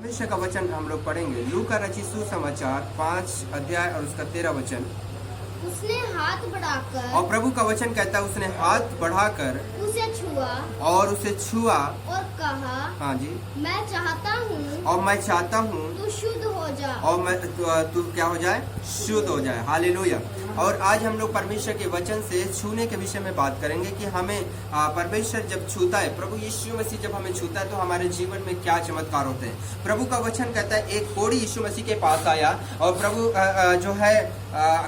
परमेश्वर का वचन हम लोग पढ़ेंगे। लू का रचित सुसमाचार 5 अध्याय और उसका 13 वचन। उसने हाथ बढ़ाकर और प्रभु का वचन कहता है उसने हाथ बढ़ाकर उसे छुआ और उसे छुआ और कहा, हाँ जी, मैं चाहता हूँ और मैं चाहता हूँ तू शुद्ध हो जा। और मैं तू क्या हो जाए, शुद्ध हो जाए। हालेलुया। और आज हम लोग परमेश्वर के वचन से छूने के विषय में बात करेंगे कि हमें परमेश्वर जब छूता है, प्रभु यीशु मसीह जब हमें छूता है तो हमारे जीवन में क्या चमत्कार होते हैं। प्रभु का वचन कहता है एक कोढ़ी यीशु मसीह के पास आया और प्रभु जो है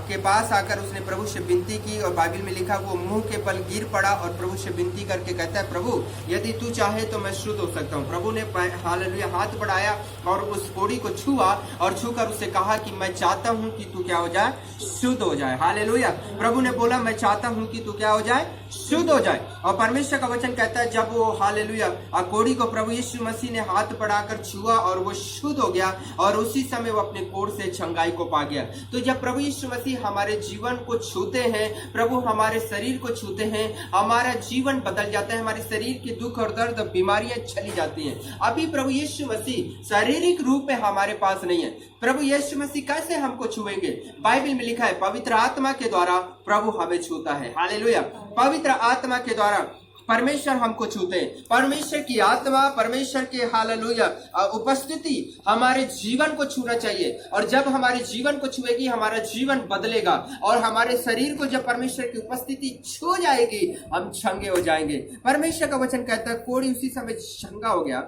के पास आकर उसने प्रभु से विनती की और बाइबल में लिखा वो मुंह के बल गिर पड़ा और प्रभु से विनती करके कहता है, प्रभु यदि तू चाहे तो मैं शुद्ध हो सकता हूँ। प्रभु ने हालेलुया हाथ बढ़ाया और उस कोढ़ी को छुआ और छूकर उसे कहा कि मैं चाहता हूँ कि तू क्या हो जाए, शुद्ध हो जाए। हालेलुया। प्रभु ने बोला मैं चाहता हूँ कि तू क्या हो जाए, शुद्ध हो जाए। और परमेश्वर का वचन कहता है जब वो हालेलुया कोढ़ी को प्रभु यीशु मसीह ने हाथ बढ़ाकर छुआ और वो शुद्ध हो गया और उसी समय वो अपने कोढ़ से चंगाई को पा गया। तो जब प्रभु यीशु मसीह हमारे जीवन को छूते हैं, प्रभु हमारे शरीर को छूते हैं, हमारा जीवन बदल जाता है, हमारे शरीर के दुख और दर्द बीमारियां चली जाती हैं। अभी प्रभु यीशु मसीह शारीरिक रूप में हमारे पास नहीं है। प्रभु यीशु मसीह कैसे हमको छुएंगे? बाइबल में लिखा है पवित्र आत्मा के द्वारा प्रभु हमें छूता है। हालेलुया। पवित्र आत्मा के द्वारा परमेश्वर हमको छूते हैं। परमेश्वर की आत्मा, परमेश्वर के हालेलुया उपस्थिति हमारे जीवन को छूना चाहिए और जब हमारे जीवन को छुएगी हमारा जीवन बदलेगा और हमारे शरीर को जब परमेश्वर की उपस्थिति छू जाएगी हम चंगे हो जाएंगे। परमेश्वर का वचन कहता है कोढ़ी उसी समय चंगा हो गया।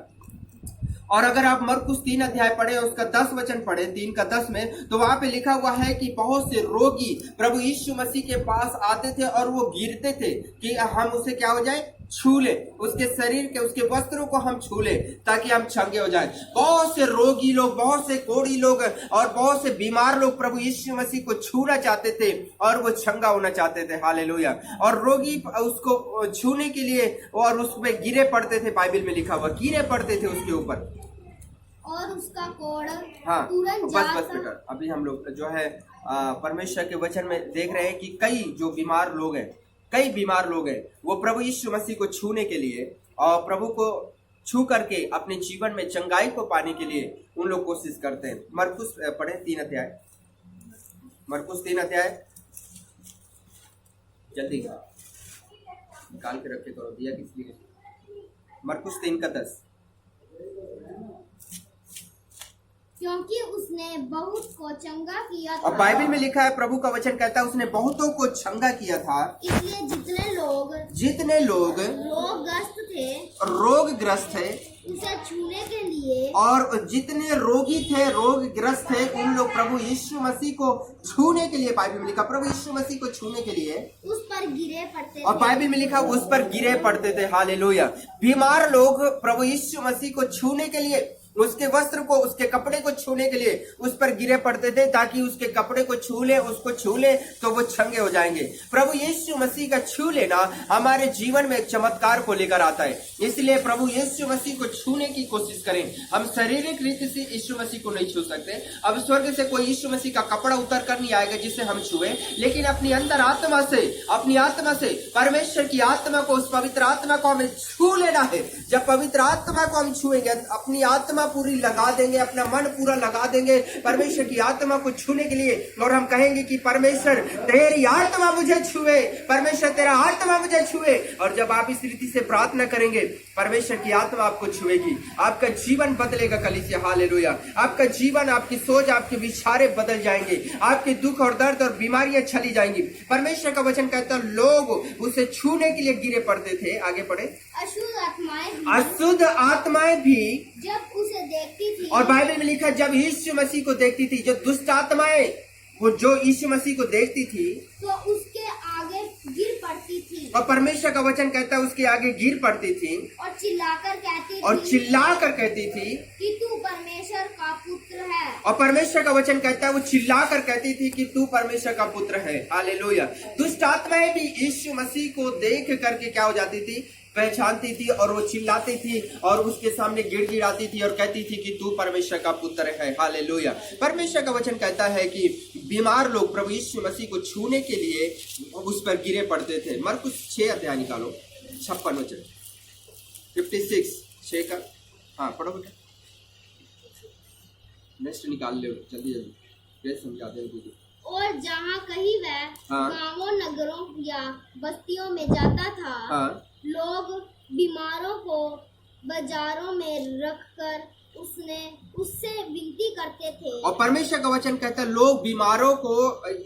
और अगर आप मरकुस 3 अध्याय पढ़े उसका 10 वचन पढ़े 3 का 10 में, तो वहां पे लिखा हुआ है कि बहुत से रोगी प्रभु यीशु मसीह के पास आते थे और वो गिरते थे कि हम उसे क्या हो जाए, छू ले, उसके शरीर के उसके वस्त्रों को हम छू ले ताकि हम चंगे हो जाए। बहुत से रोगी लोग, बहुत से कोढ़ी लोग और बहुत से बीमार लोग प्रभु यीशु मसीह को छूना चाहते थे और वो चंगा होना चाहते थे। हालेलुया। और रोगी उसको छूने के लिए और उस पे गिरे पड़ते थे। बाइबल में लिखा हुआ गिरे पड़ते थे उसके ऊपर और उसका कोढ़ हाँ तुरंत बस बेटा। अभी हम लोग जो है परमेश्वर के वचन में देख रहे हैं कि कई जो बीमार लोग हैं, कई बीमार लोग हैं, वो प्रभु यीशु मसीह को छूने के लिए और प्रभु को छू करके अपने जीवन में चंगाई को पाने के लिए उन लोग कोशिश करते हैं। मरकुस पढ़े 3 अध्याय, मरकुस 3 अध्याय, जल्दी निकाल के रखे करो, दिया किस लिए। मरकुस 3 का 10। क्योंकि उसने बहुत को चंगा किया था। और बाइबल में लिखा है प्रभु का वचन कहता है उसने बहुतों को चंगा किया था। इसलिए जितने लोग रोगग्रस्त थे उसे छूने के लिए और जितने रोगी थे, रोगग्रस्त थे, उन लोग प्रभु यीशु मसीह को छूने के लिए, बाइबल में लिखा प्रभु यीशु मसीह को छूने के लिए उस पर गिरे पड़ते और बाइबल में लिखा उस पर गिरे पड़ते थे। हालेलुया। बीमार लोग प्रभु यीशु मसीह को छूने के लिए, उसके वस्त्र को, उसके कपड़े को छूने के लिए उस पर गिरे पड़ते थे ताकि उसके कपड़े को छू ले, उसको छू ले तो वो चंगे हो जाएंगे। प्रभु यीशु मसीह का छू लेना हमारे जीवन में एक चमत्कार को लेकर आता है। इसलिए प्रभु यीशु मसीह को छूने की कोशिश करें। हम शारीरिक रीति से यीशु मसीह को नहीं छू सकते। अब स्वर्ग से कोई यीशु मसीह का कपड़ा उतर कर नहीं आएगा जिसे हम छुए, लेकिन अपनी अंदर आत्मा से, अपनी आत्मा से परमेश्वर की आत्मा को, उस पवित्र आत्मा को हमें छू लेना है। जब पवित्र आत्मा को हम छुएंगे, अपनी आत्मा पूरी लगा देंगे, अपना मन पूरा लगा देंगे परमेश्वर की आत्मा को छूने के लिए और हम कहेंगे कि परमेश्वर तेरी आत्मा मुझे छुए, परमेश्वर तेरा आत्मा मुझे छुए। और जब आप इस रीति से प्रार्थना करेंगे परमेश्वर की आत्मा आपको छुएगी, आपका जीवन बदलेगा। कलीसिया हालेलुया। आपका जीवन, आपकी सोच, आपके विचारे बदल जाएंगे, आपके दुख और दर्द और बीमारियां चली जाएंगी। परमेश्वर का वचन कहता है लोग उसे छूने के लिए गिरे पड़ते थे। आगे पढ़े। अशुद्ध आत्माएं भी जब उसे देखती थी, और बाइबल में लिखा जब यीशु मसीह को देखती थी, जो दुष्ट आत्माएं वो जो यीशु मसीह को देखती थी तो उसके आगे गिर पड़ती थी। और परमेश्वर का वचन कहता है उसके आगे गिर पड़ती थी और चिल्लाकर कहती थी कि तू परमेश्वर का पुत्र है। और परमेश्वर का वचन कहता है वो चिल्लाकर कहती थी कि तू परमेश्वर का पुत्र है। हालेलुया। दुष्ट आत्माएं भी यीशु मसीह को देख करके क्या हो जाती थी, पहचानती थी और वो चिल्लाती थी और उसके सामने गिड़गिड़ाती थी और कहती थी कि तू परमेश्वर का पुत्र है। हालेलुया। परमेश्वर का वचन कहता है कि बीमार लोग प्रभु यीशु मसीह को छूने के लिए उस पर गिरे पड़ते थे। मरकुस 6 अध्याय निकालो, 56 वचन, 56 6 का, हाँ पढ़ो बेटा। नेक्स्ट निकाल लो जल्दी जल्दी, ये समझा दे दीदी। और जहाँ कहीं वह हाँ। गांवों, नगरों या बस्तियों में जाता था, हाँ। लोग बीमारों को बाजारों में रखकर उससे विनती करते थे। और परमेश्वर का वचन कहता है लोग बीमारों को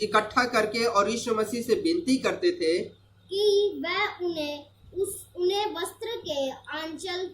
इकट्ठा करके और यीशु मसीह से विनती करते थे कि वह उन्हें वस्त्र के आंचल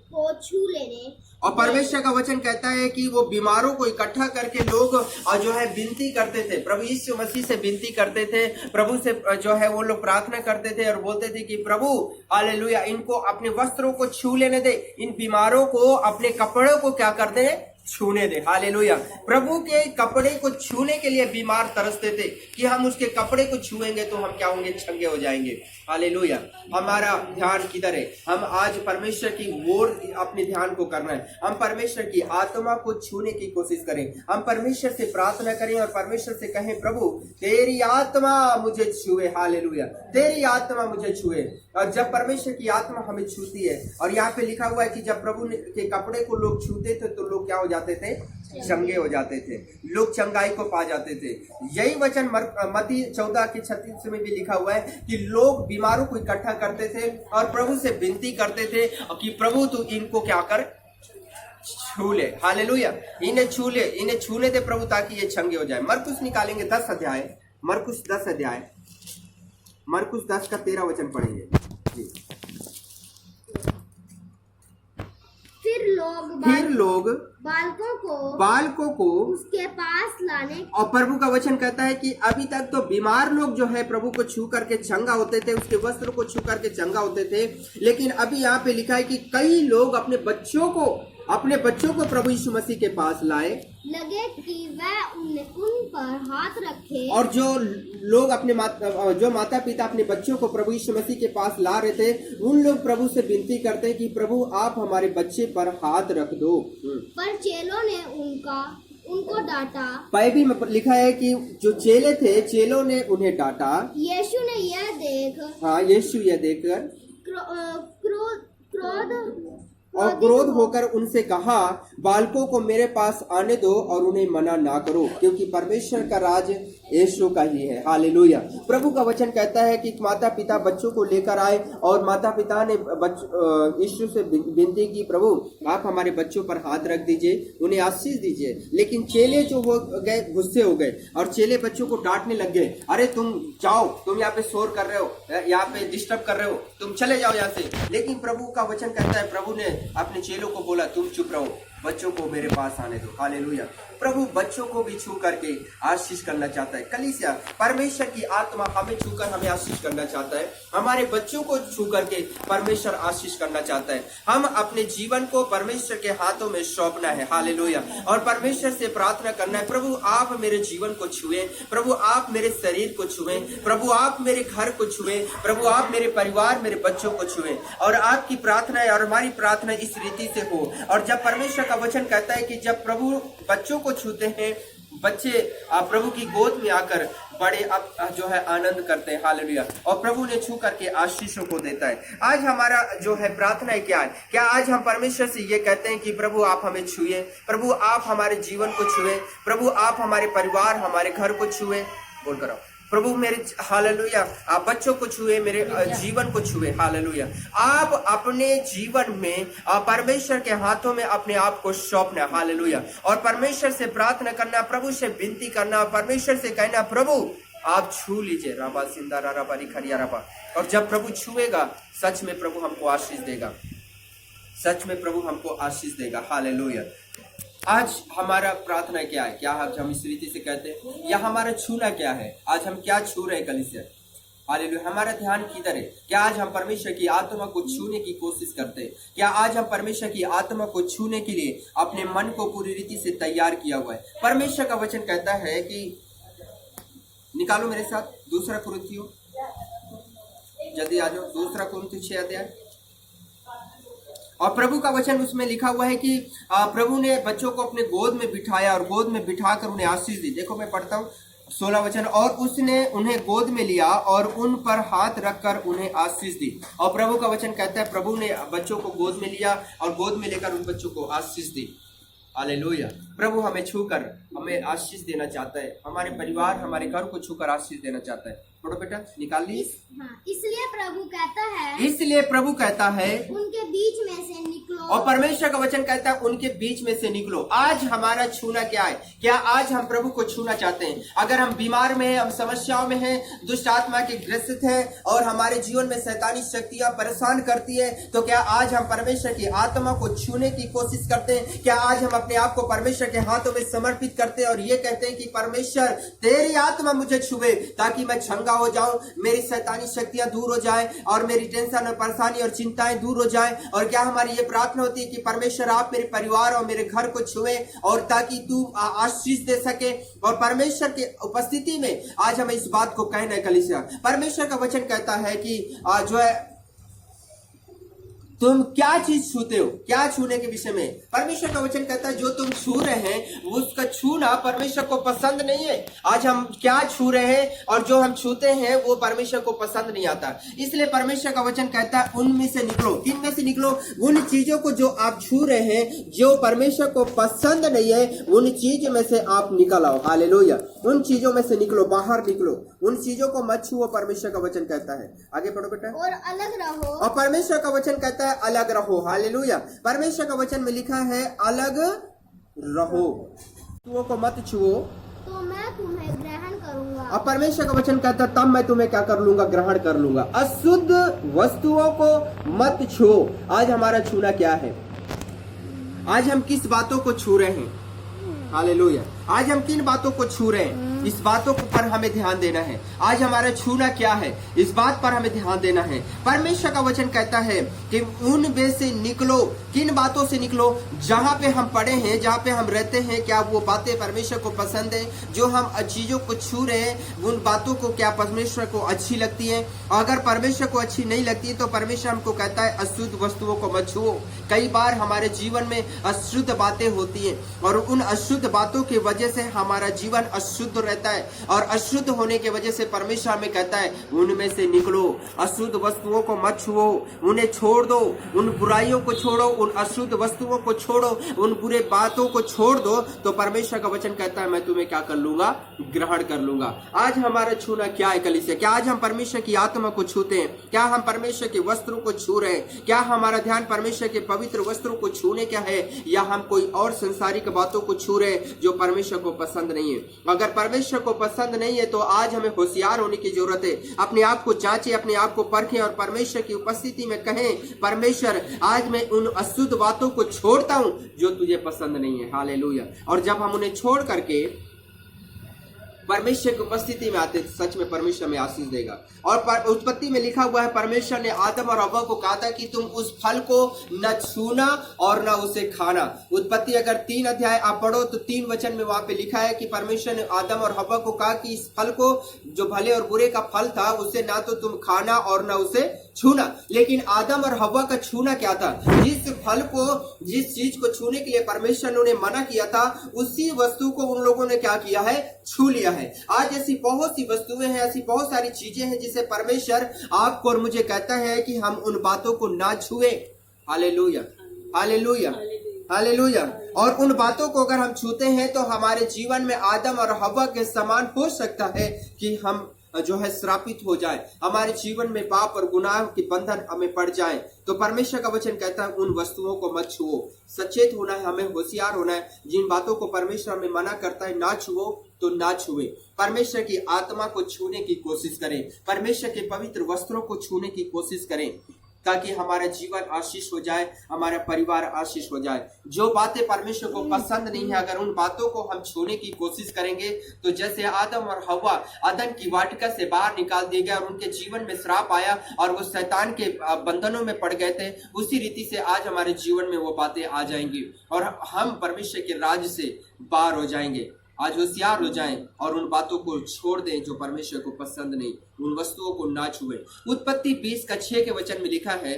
को छू लेने। और परमेश्वर का वचन कहता है कि वो बीमारों को इकट्ठा करके लोग जो है विनती करते थे, प्रभु यीशु मसीह से विनती करते थे, प्रभु से जो है वो लोग प्रार्थना करते थे और बोलते थे कि प्रभु हालेलुया इनको अपने वस्त्रों को छू लेने दे, इन बीमारों को अपने कपड़ों को क्या कर दे, छूने दे। हालेलुया। प्रभु के कपड़े को छूने के लिए बीमार तरसते थे कि हम उसके कपड़े को छुएंगे तो हम क्या होंगे, चंगे हो जाएंगे। हालेलुया। हमारा ध्यान किधर है? हम आज परमेश्वर की ओर अपने ध्यान को करना है। हम परमेश्वर की आत्मा को छूने की कोशिश करें, हम परमेश्वर से प्रार्थना करें और परमेश्वर से कहें प्रभु तेरी आत्मा मुझे छुए। हालेलुया, तेरी आत्मा मुझे छुए। और जब परमेश्वर की आत्मा हमें छूती है, और यहाँ पे लिखा हुआ है कि जब प्रभु के कपड़े को लोग छूते थे तो लोग क्या हो जाते थे, चंगे हो जाते थे, लोग चंगाई को पा जाते थे। यही वचन मत्ती 14:36 में भी लिखा हुआ है कि लोग बीमारों को इकट्ठा करते थे और प्रभु से विनती करते थे कि प्रभु तू इनको क्या कर, छू ले। हालेलुया, इन्हें छू ले, इन्हें छूने दे प्रभु ताकि ये चंगे हो जाए। मरकुस निकालेंगे 10 अध्याय, मरकुस 10 अध्याय, मरकुस 10 का 13 वचन पढ़ेंगे जी। फिर लोग बालकों को उसके पास लाने। और प्रभु का वचन कहता है कि अभी तक तो बीमार लोग जो है प्रभु को छू करके चंगा होते थे, उसके वस्त्र को छू करके चंगा होते थे, लेकिन अभी यहाँ पे लिखा है कि कई लोग अपने बच्चों को प्रभु यीशु मसीह के पास लाए लगे कि वह उन पर हाथ रखे। और जो लोग जो माता पिता अपने बच्चों को प्रभु यीशु मसीह के पास ला रहे थे, उन लोग प्रभु से विनती करते कि प्रभु आप हमारे बच्चे पर हाथ रख दो। पर चेलों ने उनको डांटा। भी लिखा है कि जो चेले थे, चेलों ने उन्हें डांटा। यीशु ने यीशु यह देखकर क्रोध होकर उनसे कहा बालकों को मेरे पास आने दो और उन्हें मना ना करो, क्योंकि परमेश्वर का राज यीशु का ही है। हालेलुया। प्रभु का वचन कहता है कि माता पिता बच्चों को लेकर आए और माता पिता ने यीशु से विनती की प्रभु आप हमारे बच्चों पर हाथ रख दीजिए, उन्हें आशीष दीजिए। लेकिन चेले जो हो गए, गुस्से हो गए और चेले बच्चों को डांटने लग गए, अरे तुम जाओ, तुम यहाँ पे शोर कर रहे हो, यहाँ पे डिस्टर्ब कर रहे हो, तुम चले जाओ यहाँ से। लेकिन प्रभु का वचन कहता है प्रभु ने अपने चेलों को बोला तुम चुप रहो, बच्चों को मेरे पास आने दो। हालेलुया। प्रभु बच्चों को भी छू करके आशीष करना चाहता है। कलीसिया, परमेश्वर की आत्मा हमें छूकर हमें आशीष करना चाहता है, हमारे बच्चों को छू करके परमेश्वर आशीष करना चाहता है। हम अपने जीवन को परमेश्वर के हाथों में सौंपना है। हालेलुया। और परमेश्वर से प्रार्थना करना है प्रभु आप मेरे जीवन को छुए, प्रभु आप मेरे शरीर को छुए, प्रभु आप मेरे घर को छुए, प्रभु आप मेरे परिवार मेरे बच्चों को छुए। और आपकी प्रार्थना और हमारी प्रार्थना इस रीति से हो। और जब परमेश्वर का वचन कहता है कि जब प्रभु बच्चों को छूते हैं, बच्चे प्रभु की गोद में आकर बड़े जो है आनंद करते हैं। हालेलुया। और प्रभु ने छू करके आशीषों को देता है। आज हमारा जो है प्रार्थना है क्या है? क्या आज हम परमेश्वर से ये कहते हैं कि प्रभु आप हमें छुए, प्रभु आप हमारे जीवन को छुए, प्रभु आप हमारे परिवार हमारे घर को छुए? बोल कर प्रभु मेरे हालेलुया आप बच्चों को छुए, मेरे जीवन को छुए। हालेलुया। आप अपने जीवन में परमेश्वर के हाथों में अपने आप को सौंपना। हालेलुया। और परमेश्वर से प्रार्थना करना, प्रभु से विनती करना, परमेश्वर से कहना प्रभु आप छू लीजिए। राबा सिंदा राबा रिखरिया राबा। और जब प्रभु छुएगा सच में प्रभु हमको आशीष देगा, सच में प्रभु हमको आशीष देगा। हालेलुया। आज हमारा प्रार्थना क्या है? क्या आज हम इस रीति से कहते हैं? या हमारा छूना क्या है? आज हम क्या छू रहे हैं कलीसिया? हालेलुया। हमारा ध्यान किधर है? क्या आज हम परमेश्वर की आत्मा को छूने की कोशिश करते हैं? क्या आज हम परमेश्वर की आत्मा को छूने के लिए अपने मन को पूरी रीति से तैयार किया हुआ है? परमेश्वर का वचन कहता है कि निकालो मेरे साथ 2 कुरिन्थियों, जल्दी आ जाओ, 2 कुरिन्थियों 6 अध्याय। और प्रभु का वचन उसमें लिखा हुआ है कि प्रभु ने बच्चों को अपने गोद में बिठाया और गोद में बिठाकर उन्हें आशीष दी। देखो मैं पढ़ता हूँ 16 वचन। और उसने उन्हें गोद में लिया और उन पर हाथ रखकर उन्हें आशीष दी। और प्रभु का वचन कहता है प्रभु ने बच्चों को गोद में लिया और गोद में लेकर उन बच्चों को आशीष दी। हालेलुया। प्रभु हमें छूकर हमें आशीष देना चाहता है, हमारे परिवार हमारे घर को छूकर आशीष देना चाहता है। पढ़ो बेटा, निकाल ली। इसलिए प्रभु कहता है, इसलिए प्रभु कहता है उनके बीच में से निकलो। और परमेश्वर का वचन कहता है उनके बीच में से निकलो। आज हमारा छूना क्या है? क्या आज हम प्रभु को छूना चाहते हैं? अगर हम बीमार में हैं, हम समस्याओं में हैं, दुष्ट आत्मा के ग्रसित हैं और हमारे जीवन में शैतानी शक्तियां परेशान करती है, तो क्या आज हम परमेश्वर की आत्मा को छूने की कोशिश करते हैं? क्या आज हम अपने आप को परमेश्वर के हाथों में समर्पित करते हैं और ये कहते हैं कि परमेश्वर तेरी आत्मा मुझे छुए ताकि मैं चंगा हो जाऊं, मेरी शैतानी शक्तियां दूर हो जाए और मेरी टेंशन और परेशानी और चिंताएं दूर हो जाए? और क्या हमारी ये प्रार्थना होती है कि परमेश्वर आप मेरे परिवार और मेरे घर को छुए और ताकि तू आशीष दे सके? और परमेश्वर की उपस्थिति में आज हमें इस बात को कहना है कलीसिया। परमेश्वर का वचन कहता है कि जो है तुम क्या चीज छूते हो, क्या छूने के विषय में परमेश्वर का वचन कहता है जो तुम छू रहे हैं उसका छूना परमेश्वर को पसंद नहीं है। आज हम क्या छू रहे हैं और जो हम छूते हैं वो परमेश्वर को पसंद नहीं आता। इसलिए परमेश्वर का वचन कहता है उनमें से निकलो। किन में से निकलो? उन चीजों को जो आप छू रहे हैं जो परमेश्वर को पसंद नहीं है, उन चीजों में से आप निकल आओ। हालेलुया। उन चीजों में से निकलो, बाहर निकलो, उन चीजों को मत छुओ। परमेश्वर का वचन कहता है, आगे पढ़ो बेटा। और अलग रहो। और परमेश्वर का वचन कहता है अलग रहो। हालेलुया। परमेश्वर का वचन में लिखा है अलग रहो, वस्तुओं को मत छुओ तो मैं तुम्हें ग्रहण करूंगा। और परमेश्वर का वचन कहता है तब मैं तुम्हें क्या कर लूंगा? ग्रहण कर लूंगा। अशुद्ध वस्तुओं को मत छुओ। आज हमारा छूना क्या है? आज हम किस बातों को छू रहे हैं? हालेलुया। आज हम किन बातों को छू रहे हैं? इस बातों पर हमें ध्यान देना है। आज हमारा छूना क्या है, इस बात पर हमें ध्यान देना है। परमेश्वर का वचन कहता है कि उन में से निकलो। किन बातों से निकलो? जहां पे हम पड़े हैं, जहां पे हम रहते हैं, क्या वो बातें परमेश्वर को पसंद है? जो हम चीजों को छू रहे हैं उन बातों को क्या परमेश्वर को अच्छी लगती है? अगर परमेश्वर को अच्छी नहीं लगती तो परमेश्वर हमको कहता है अशुद्ध वस्तुओं को मत छुओ। कई बार हमारे जीवन में अशुद्ध बातें होती हैं और उन अशुद्ध बातों की वजह से हमारा जीवन अशुद्ध रहता है और अशुद्ध होने की वजह से परमेश्वर हमें कहता है उनमें से निकलो। अशुद्ध वस्तुओं को मत छुओ, उन्हें छोड़ दो, उन बुराइयों को छोड़ो, उन अशुद्ध वस्तुओं को छोड़ो, उन बुरे बातों को छोड़ दो। तो परमेश्वर का वचन कहता है मैं तुम्हें क्या कर लूंगा? ग्रहण कर लूंगा। आज हमारा छूना क्या है कलीसिया? क्या आज हम परमेश्वर की आत्मा को छूते हैं? क्या हम परमेश्वर के वस्त्रों को छू रहे हैं? क्या हमारा ध्यान परमेश्वर के पवित्र वस्त्रों को छूने का है या हम कोई और संसारिक बातों को छू रहे हैं जो परमेश्वर को पसंद नहीं है? अगर परमेश्वर को पसंद नहीं है तो आज हमें होशियार होने की जरूरत है। अपने आप को जांचें, अपने आप को परखें और परमेश्वर की उपस्थिति में कहें परमेश्वर आज मैं उन अशुद्ध बातों को छोड़ता हूं जो तुझे पसंद नहीं है। हालेलुया। और जब हम उन्हें छोड़ करके परमेश्वर की उपस्थिति में आते सच में परमेश्वर में आशीष देगा। और उत्पत्ति में लिखा हुआ है परमेश्वर ने आदम और हव्वा को कहा था कि तुम उस फल को न छूना और न उसे खाना। उत्पत्ति अगर 3 अध्याय आप पढ़ो तो 3 वचन में वहां पे लिखा है कि परमेश्वर ने आदम और हव्वा को कहा कि इस फल को जो भले और बुरे का फल था उसे ना तो तुम खाना और न उसे छूना। लेकिन आदम और हव्वा का छूना क्या था? जिस फल को, जिस चीज को छूने के लिए परमेश्वर ने उन्हें मना किया था उसी वस्तु को उन लोगों ने क्या किया है? छू लिया है। आज ऐसी बहुत सी वस्तुएं हैं, ऐसी बहुत सारी चीजें हैं जिसे परमेश्वर आपको और मुझे कहता है कि हम उन बातों को ना छुए। Hallelujah, hallelujah, hallelujah. और उन बातों को अगर हम छूते हैं तो हमारे जीवन में आदम और हव्वा के समान हो सकता है कि हम जो है श्रापित हो जाए, हमारे जीवन में पाप और गुनाह के बंधन हमें पड़ जाए। तो परमेश्वर का वचन कहता है उन वस्तुओं को मत छुओ। सचेत होना है, हमें होशियार होना है। जिन बातों को परमेश्वर हमें मना करता है ना छुओ तो ना छुए। परमेश्वर की आत्मा को छूने की कोशिश करें, परमेश्वर के पवित्र वस्त्रों को छूने की कोशिश करें ताकि हमारा जीवन आशीष हो जाए, हमारा परिवार आशीष हो जाए। जो बातें परमेश्वर को पसंद नहीं है अगर उन बातों को हम छूने की कोशिश करेंगे तो जैसे आदम और हव्वा अदन की वाटिका से बाहर निकाल दिए गए और उनके जीवन में श्राप आया और वो शैतान के बंधनों में पड़ गए थे, उसी रीति से आज हमारे जीवन में वो बातें आ जाएंगी और हम परमेश्वर के राज्य से बाहर हो जाएंगे। आज होशियार हो जाएं और उन बातों को छोड़ दें जो परमेश्वर को पसंद नहीं, उन वस्तुओं को ना छुएं। उत्पत्ति 20:6 के वचन में लिखा है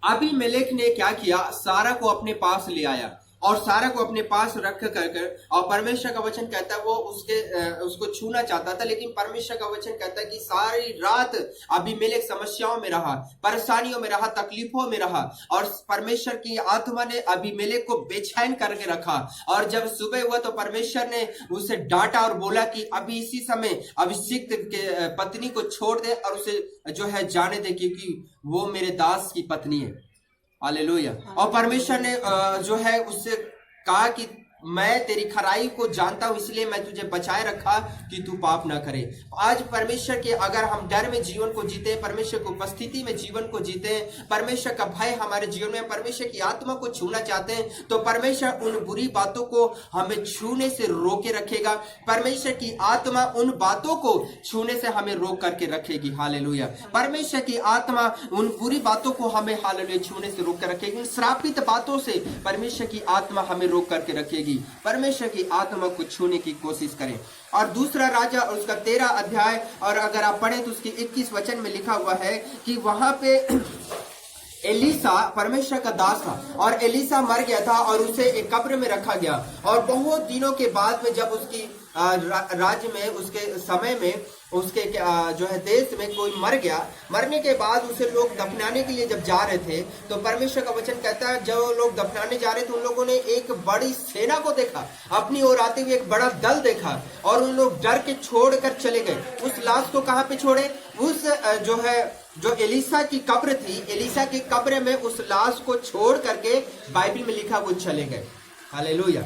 अबीमेलेक ने क्या किया? सारा को अपने पास ले आया और सारा को अपने पास रख कर और परमेश्वर का वचन कहता है वो उसको छूना चाहता था, लेकिन परमेश्वर का वचन कहता है कि सारी रात अबीमेलेक समस्याओं में रहा, परेशानियों में रहा, तकलीफों में रहा, और परमेश्वर की आत्मा ने अबीमेलेक को बेचैन करके रखा। और जब सुबह हुआ तो परमेश्वर ने उसे डांटा और बोला कि अभी इसी समय अभिषिक्त के पत्नी को छोड़ दे और उसे जो है जाने दे, क्योंकि वो मेरे दास की पत्नी है। हालेलुया। और परमेश्वर ने जो है उससे कहा कि मैं तेरी खराई को जानता हूं, इसलिए मैं तुझे बचाए रखा कि तू पाप ना करे। आज परमेश्वर के अगर हम डर में जीवन को जीते, परमेश्वर की उपस्थिति में जीवन को जीते, परमेश्वर का भय हमारे जीवन में, परमेश्वर की आत्मा को छूना चाहते हैं, तो परमेश्वर उन बुरी बातों को हमें छूने से रोके रखेगा। परमेश्वर की आत्मा उन बातों को छूने से हमें रोक करके रखेगी। हालेलुया। परमेश्वर की आत्मा उन बुरी बातों को हमें हालेलुया छूने से रोक कर रखेगी। उन श्रापित बातों से परमेश्वर की आत्मा हमें रोक करके रखेगी। परमेश्वर की आत्मा को छूने की कोशिश करें। और दूसरा राजा और उसका 13 अध्याय, और अगर आप पढ़ें तो उसकी 21 वचन में लिखा हुआ है कि वहां पे एलीसा परमेश्वर का दास था और एलीसा मर गया था और उसे एक कब्र में रखा गया। और बहुत दिनों के बाद में जब उसकी राज्य में, उसके समय में, उसके जो है देश में कोई मर गया, मरने के बाद उसे लोग दफनाने के लिए जब जा रहे थे, तो परमेश्वर का वचन कहता है जब लोग दफनाने जा रहे थे उन लोगों ने एक बड़ी सेना को देखा, अपनी ओर आते हुए एक बड़ा दल देखा, और उन लोग डर के छोड़कर चले गए। उस लाश को कहाँ पे छोड़े? उस जो एलीसा की कब्र थी, एलीसा की कब्र में उस लाश को छोड़ करके बाइबल में लिखा वो चले गए। Hallelujah,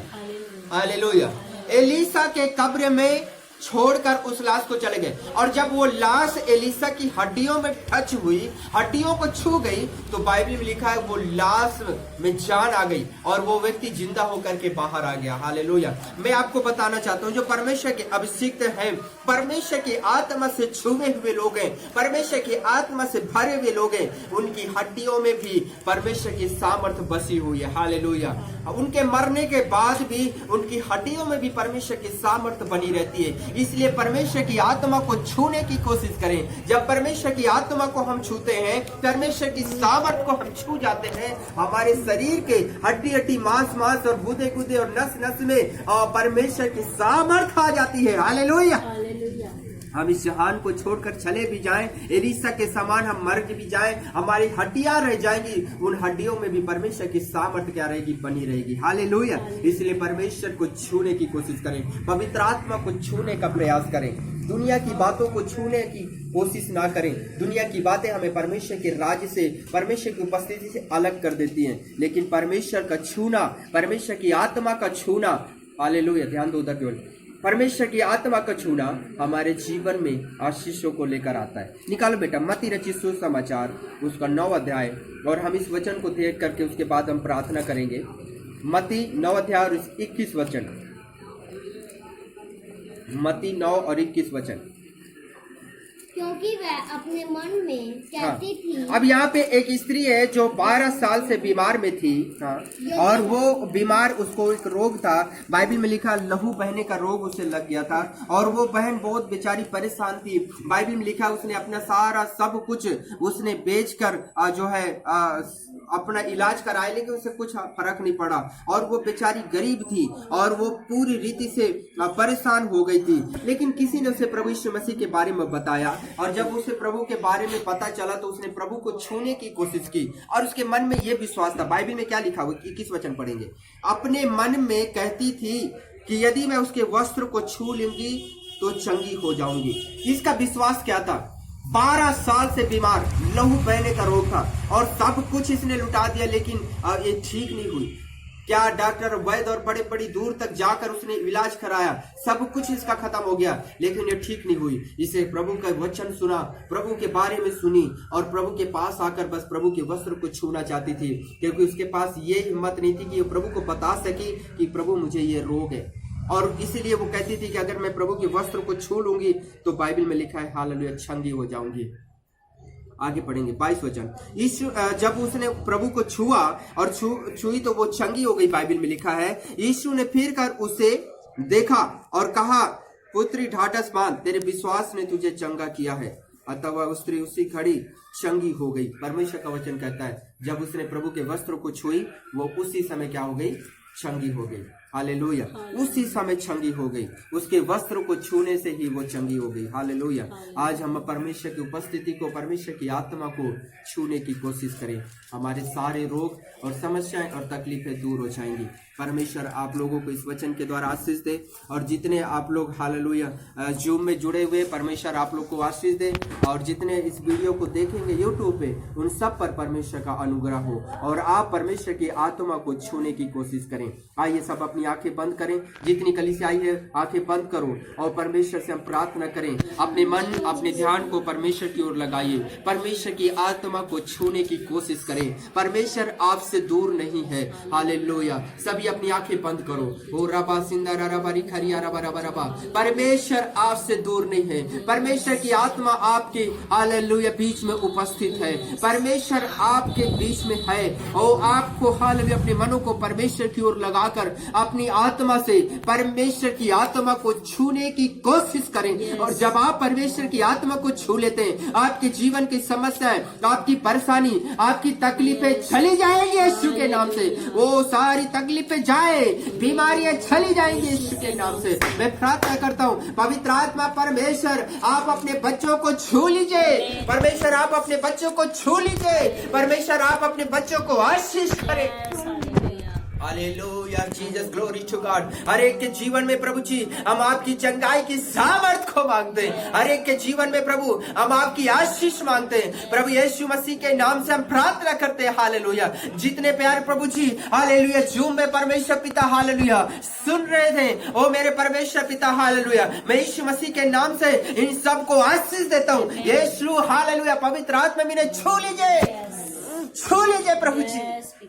hallelujah. एलीसा के कब्र में छोड़कर उस लाश को चले गए। और जब वो लाश एलीसा की हड्डियों में टच हुई, हड्डियों को छू गई, तो बाइबल में लिखा है वो लाश में जान आ गई और वो व्यक्ति जिंदा होकर के बाहर आ गया। हालेलुया। मैं आपको बताना चाहता हूँ जो परमेश्वर के अभिषिक्त हैं, परमेश्वर की आत्मा से छुए हुए लोग हैं, परमेश्वर की आत्मा से भरे हुए लोग हैं, उनकी हड्डियों में भी परमेश्वर की सामर्थ्य बसी हुई है। हालेलुया। उनके मरने के बाद भी उनकी हड्डियों में भी परमेश्वर की सामर्थ्य बनी रहती है। इसलिए परमेश्वर की आत्मा को छूने की कोशिश करें। जब परमेश्वर की आत्मा को हम छूते हैं, परमेश्वर की सामर्थ्य को हम छू जाते हैं, हमारे शरीर के हड्डी हड्डी, मांस मांस और गुदे गुदे और नस नस में परमेश्वर की सामर्थ्य आ जाती है। हालेलुया। हम इस जहान को छोड़कर चले भी जाएं, एलीसा के समान हम मर भी जाएं, हमारी हड्डियां रह जाएंगी, उन हड्डियों में भी परमेश्वर की सामर्थ्य क्या रहेगी? बनी रहेगी। हालेलुया। इसलिए परमेश्वर को छूने की कोशिश करें, पवित्र आत्मा को छूने का प्रयास करें। दुनिया की बातों को छूने की कोशिश ना करें। दुनिया की बातें हमें परमेश्वर के राज्य से, परमेश्वर की उपस्थिति से अलग कर देती हैं, लेकिन परमेश्वर का छूना, परमेश्वर की आत्मा का छूना, हालेलुया, ध्यान दो उधर केवल, परमेश्वर की आत्मा का छूना हमारे जीवन में आशीषों को लेकर आता है। निकालो बेटा मत्ती रचित सुसमाचार उसका 9 अध्याय, और हम इस वचन को देख करके उसके बाद हम प्रार्थना करेंगे। मत्ती 9 अध्याय और 21 वचन, मत्ती 9 और 21 वचन। क्योंकि वह अपने मन में कहती थी। अब यहाँ पे एक स्त्री है जो 12 साल से बीमार में थी। और वो बीमार, उसको एक रोग था, बाइबल में लिखा लहू बहने का रोग उसे लग गया था, और वो बहन बहुत बेचारी परेशान थी। बाइबल में लिखा उसने अपना सारा सब कुछ उसने बेचकर जो है अपना इलाज कराया, लेकिन उसे कुछ फर्क नहीं पड़ा, और वो बेचारी गरीब थी और वो पूरी रीति से परेशान हो गई थी। लेकिन किसी ने उसे प्रभु यीशु मसीह के बारे में बताया, और जब उसे प्रभु के बारे में पता चला तो उसने प्रभु को छूने की कोशिश की, और उसके मन में यह विश्वास था। बाइबल में क्या लिखा हुआ? 21 वचन पढ़ेंगे। अपने मन में कहती थी कि यदि मैं उसके वस्त्र को छू लूंगी तो चंगी हो जाऊंगी। इसका विश्वास क्या था? 12 साल से बीमार, लहू बहने का रोग था, और सब कुछ इसने लुटा दिया, लेकिन ये ठीक नहीं हुई। क्या डॉक्टर, वैद्य और बड़े बड़ी दूर तक जाकर उसने इलाज कराया, सब कुछ इसका खत्म हो गया, लेकिन ये ठीक नहीं हुई। इसे प्रभु का वचन सुना, प्रभु के बारे में सुनी, और प्रभु के पास आकर बस प्रभु के वस्त्र को छूना चाहती थी, क्योंकि उसके पास ये हिम्मत नहीं थी कि वो प्रभु को बता सकी कि प्रभु मुझे ये रोग है। और इसीलिए वो कहती थी कि अगर मैं प्रभु के वस्त्र को छू लूंगी तो बाइबल में लिखा है हालेलुया, चंगी हो जाऊंगी। आगे पढ़ेंगे 22 वचन। यीशु जब उसने प्रभु को छुआ और छुई तो वो चंगी हो गई, बाइबल में लिखा है। यीशु ने फिर कर उसे देखा और कहा, पुत्री ढाढ़स बांध, तेरे विश्वास ने तुझे चंगा किया है। अतः वह स्त्री उसी घड़ी चंगी हो गई। परमेश्वर का वचन कहता है जब उसने प्रभु के वस्त्र को छुई वो उसी समय क्या हो गई? चंगी हो गई। हालेलुया। उसी समय चंगी हो गई, उसके वस्त्र को छूने से ही वो चंगी हो गई। हालेलुया। आज हम परमेश्वर की उपस्थिति को, परमेश्वर की आत्मा को छूने की कोशिश करें, हमारे सारे रोग और समस्याएं और तकलीफें दूर हो जाएंगी। परमेश्वर आप लोगों को इस वचन के द्वारा आशीष दे, और जितने आप लोग हालेलुया जूम में जुड़े हुए, परमेश्वर आप लोग को आशीष दे, और जितने इस वीडियो को देखेंगे यूट्यूब पे, उन सब पर परमेश्वर का अनुग्रह हो और आप परमेश्वर की आत्मा को छूने की कोशिश करें। आइए सब अपनी आंखें बंद करें, जितनी कलीसिया आई है आंखें बंद करो और परमेश्वर से हम प्रार्थना करें। अपने मन, अपने ध्यान को परमेश्वर की ओर लगाइए, परमेश्वर की आत्मा को छूने की कोशिश करें। परमेश्वर आपसे दूर नहीं है। हालेलुया। सभी अपनी आंखें बंद करो। ओ रबा सिंदा रबा रिखरिया रबा रबा रबा। परमेश्वर आपसे दूर नहीं है। परमेश्वर की आत्मा आपके हालेलुया बीच में उपस्थित है। परमेश्वर आपके बीच में है और आपको हालेलुया अपने मनों को परमेश्वर की ओर लगाकर अपनी आत्मा से परमेश्वर की आत्मा को छूने की कोशिश करें। और जब आप परमेश्वर की आत्मा को छू लेते हैं, आपके जीवन की समस्याएं, आपकी परेशानी, आपकी तकलीफें चली जाएंगी यीशु के नाम से। वो सारी तकलीफें जाए, बीमारियां चली जाएंगी यीशु के नाम से। मैं प्रार्थना करता हूँ पवित्र आत्मा परमेश्वर आप अपने बच्चों को छू लीजिए। परमेश्वर आप अपने बच्चों को छू लीजिए। परमेश्वर आप अपने बच्चों को आशीष करें। Hallelujah, Jesus, glory to God. हर एक के जीवन में प्रभु जी हम आपकी चंगाई की सामर्थ को मांगते हैं। हर एक के जीवन में प्रभु हम आपकी आशीष मांगते हैं। प्रभु यीशु मसीह के नाम से हम प्रार्थना करते हैं। हालेलुया। जितने प्यारे प्रभु जी हालेलुया जूम में परमेश्वर पिता हालेलुया सुन रहे थे, ओ मेरे परमेश्वर पिता हालेलुया, मैं यीशु मसीह के नाम से इन सबको आशीष देता हूँ। यीशु हालेलुया, पवित्र आत्मा में छू लीजिए, छू लीजिए प्रभु जी।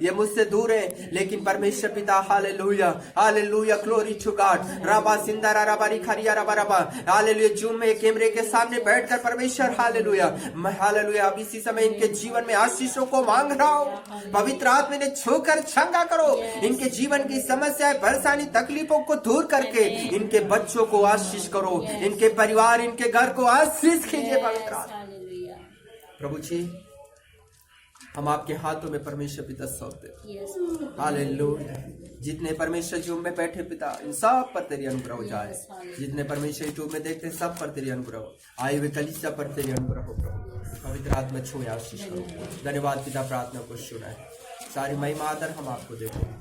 ये मुझसे दूर है लेकिन परमेश्वर पिता hallelujah, hallelujah, glory to God. रबा सिंदारा रबा रिखरिया रबा रबा। हालेलुया। जूम में कैमरे के सामने बैठकर परमेश्वर हालेलुया, मैं हालेलुया अब इसी समय इनके जीवन में आशीषों को मांग रहा हूँ। पवित्र आत्मा ने छूकर चंगा करो। इनके जीवन की समस्याएं, परेशानी, तकलीफों को दूर करके इनके बच्चों को आशीष करो, इनके परिवार, इनके घर को आशीष कीजिए। पवित्र आत्मा प्रभु जी हम आपके हाथों में परमेश्वर पिता सौंप देते। हालेलुया। जितने परमेश्वर यूट्यूब में बैठे पिता, इन सब पर तेरी अनुग्रह हो जाए। जितने परमेश्वर यूट्यूब में देखते सब पर तेरी अनुग्रह हो। आए हुए कलीसिया पर तेरी अनुग्रह हो प्रभु। पवित्र आत्मा छुए आशीष करो। धन्यवाद पिता, प्रार्थना को सुना है। सारी महिमा आदर हम आपको देते हैं।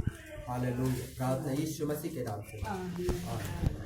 हालेलुया। प्रार्थना यीशु मसीह के नाम से। आमीन।